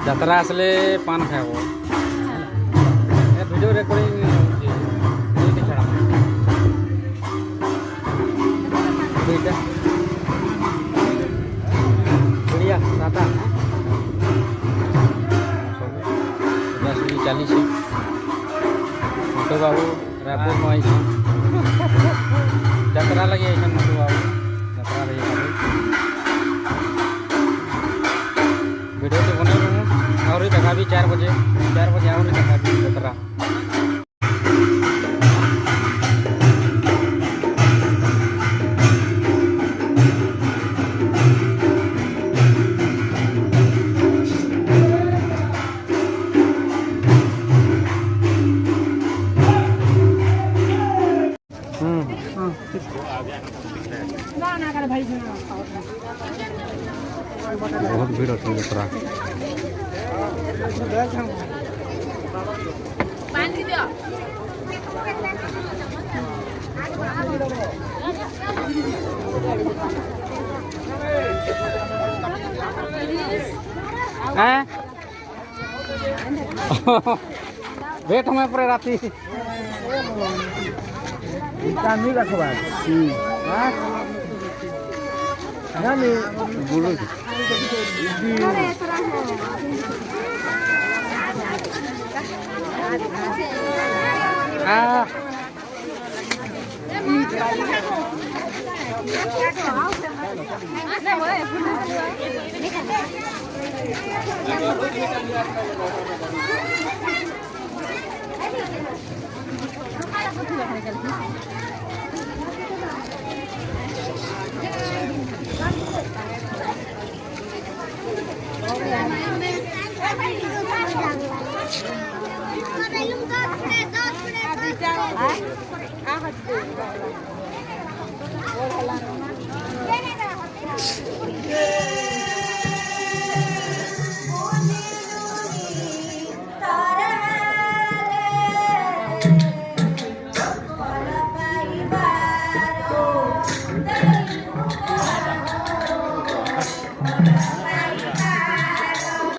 যাত্রা আসলে পান খাবো ভিডিও রেকর্ডিং ছাড়া দুইটা बढ़िया दादा चालीस मोटो बाबू रायपुर में आई जतरा लगे मोटो बाबू जतरा रही वीडियो तो बने और देखा भी 4 बजे और देखा भी जतरा बहुत भीड़ होती है जतरा वेट हमें पर राती kami kawan. Kami bulu.